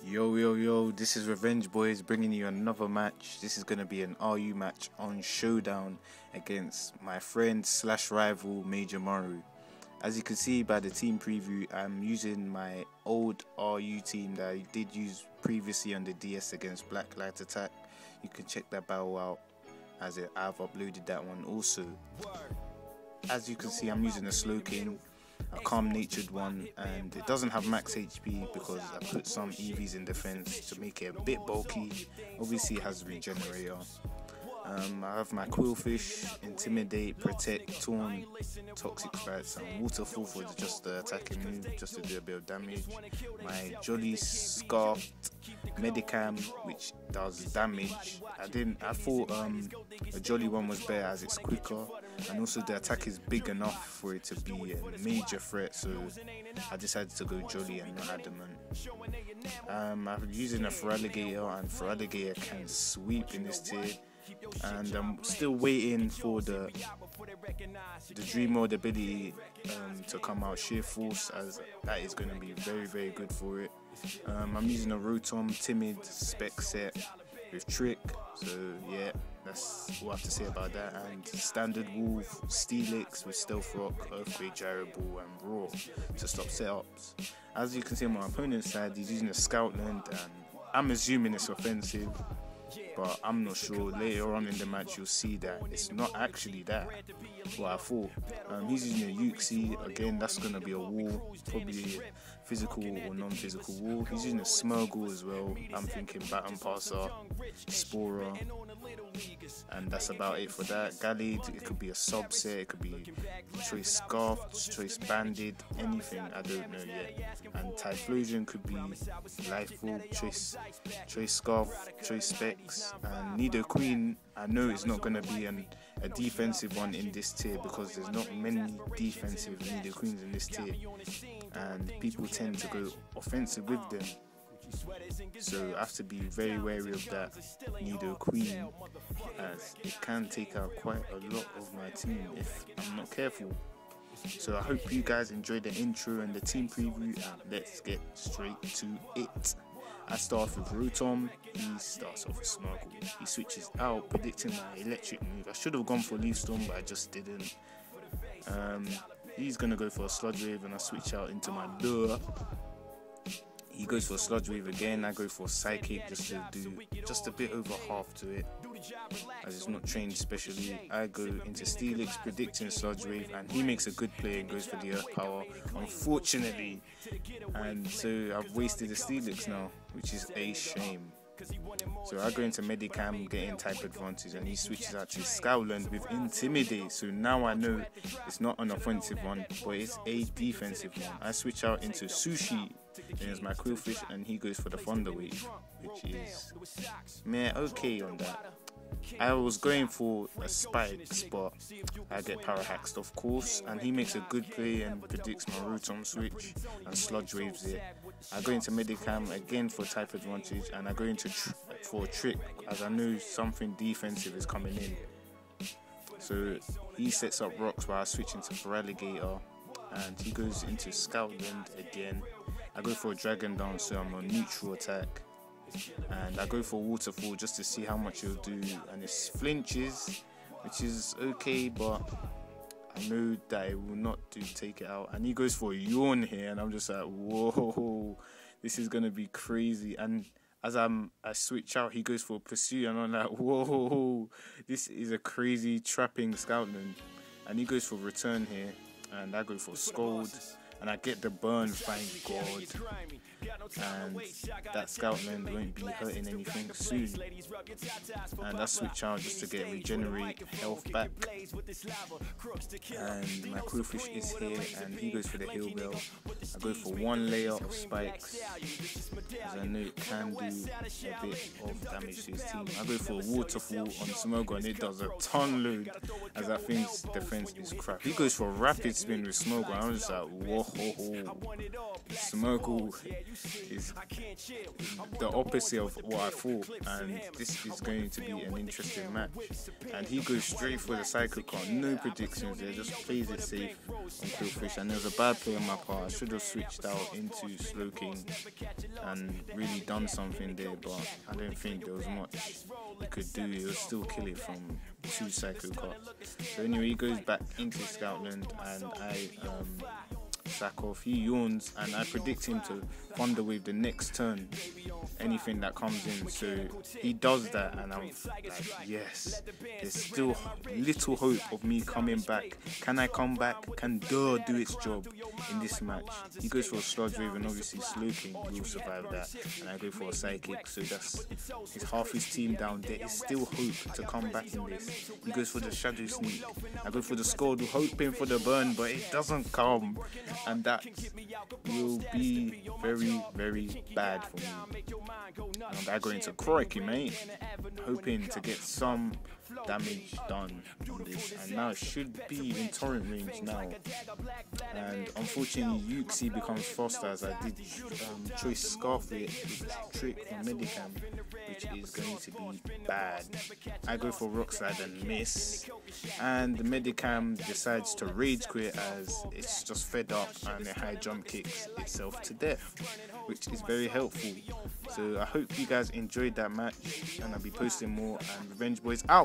Yo, this is Revengeboyz bringing you another match. This is going to be an RU match on Showdown against my friend / rival Major Maru. As you can see by the team preview, I'm using my old RU team that I did use previously on the DS against Black Light Attack. You can check that battle out as I've uploaded that one also. As you can see, I'm using a Slow King, a calm-natured one, and it doesn't have max HP because I put some EVs in defense to make it a bit bulky. Obviously it has regenerator. I have my Quillfish, Intimidate, Protect, Taunt, Toxic Fights, and Waterfall for just the attacking move, just to do a bit of damage. My Jolly Scarf, Medicam, which does damage. I thought a Jolly one was better as it's quicker, and also the attack is big enough for it to be a major threat, so I decided to go Jolly and not Adamant. I'm using a Feraligatr, and Feraligatr can sweep in this tier. And I'm still waiting for the Dream Mode ability to come out, Sheer Force, as that is going to be very good for it. I'm using a Rotom Timid spec set with Trick, so yeah, that's all I have to say about that. And Standard Wolf, Steelix with Stealth Rock, Earthquake, Gyro Ball, and Roar to stop setups. As you can see on my opponent's side, he's using a Scoutland, and I'm assuming it's offensive, but I'm not sure. Later on in the match you'll see that it's not actually that, what I thought. He's using a Uxie, again that's going to be a wall, probably a physical or non-physical wall. He's using a Smurgle as well, I'm thinking Baton Passer, Sporer, and that's about it for that. Gallade, it could be a subset, it could be Choice Scarf, Choice Banded, anything, I don't know yet. And Typhlosion could be Lifeful, Choice Scarf, Choice Specs. And Nidoqueen, I know it's not going to be a defensive one in this tier because there's not many defensive Nidoqueens in this tier, and people tend to go offensive with them, so I have to be very wary of that Nidoqueen, as it can take out quite a lot of my team if I'm not careful. So I hope you guys enjoyed the intro and the team preview, and let's get straight to it. I start off with Rotom, he starts off with Snorkel. He switches out, predicting my electric move. I should have gone for Leaf Storm, but I just didn't. He's going to go for a Sludge Wave, and I switch out into my Lure. He goes for a Sludge Wave again, I go for Psychic just to do just a bit over half to it, as it's not trained specially. I go into Steelix, predicting Sludge Wave, and he makes a good play and goes for the Earth Power, unfortunately. And so I've wasted the Steelix now, which is a shame. So I go into Medicam, getting type advantage, and he switches out to Scoutland with Intimidate. So now I know it's not an offensive one, but it's a defensive one. I switch out into Sushi, and it's my Quillfish, and he goes for the Thunder Wave, which is okay on that. I was going for a Spikes, but I get Power Hacked of course, and he makes a good play and predicts my Rotom switch and Sludge Waves it. I go into Medicam again for type advantage, and I go into for a Trick, as I know something defensive is coming in. So he sets up rocks while I switch into Feraligatr, and he goes into Scoutland again. I go for a Dragon Down, so I'm on neutral attack, and I go for Waterfall just to see how much it'll do, and it flinches, which is okay, but I know that it will not take it out. And he goes for a Yawn here, and I'm just like, whoa, this is gonna be crazy. And as I switch out, he goes for Pursue, and I'm like, whoa, this is a crazy trapping Scoutland. And he goes for Return here, and I go for Scold, and I get the burn, thank God, and that Scoutland won't be hurting anything soon. And I switch out just to get regenerate health back, and my Quillfish is here, and he goes for the Heal Bell. I go for one layer of Spikes, as I know it can do a bit of damage to his team. I go for a Waterfall on Smurgle, and it does a ton load, as I think defense is crap. He goes for a Rapid Spin with Smurgle, and I'm just like, whoa, Smurgle is the opposite of what I thought, and this is going to be an interesting match. And he goes straight for the cycle card, no predictions there, just plays it safe on Killfish. And there was a bad play on my part. I should have switched out into Slow King and really done something there, but I don't think there was much he could do. He was still kill it from 2 cycle cards. So anyway, he goes back into Scoutland, and I sack off. He yawns, and I predict him to Thunderwave the next turn, anything that comes in. So he does that, and I'm like, yes, there's still little hope of me coming back. Can I come back? Can Durr do its job in this match? He goes for a Sludge Wave, and obviously Slow King will survive that, and I go for a Psychic. So that's half his team down. There is still hope to come back in this. He goes for the Shadow Sneak. I go for the Scoldle, hoping for the burn, but it doesn't come, and that will be very, very bad for me. And I go into Crikey, mate, hoping to get some damage done on this, and now it should be in torrent range now. And unfortunately, Yuxi becomes faster, as I did choice Scarf it with Trick from Medicam, which is going to be bad. I go for Rock Slide and miss, and the Medicam decides to rage quit as it's just fed up, and it high jump kicks itself to death, which is very helpful. So I hope you guys enjoyed that match, and I'll be posting more. And Revengeboyz out.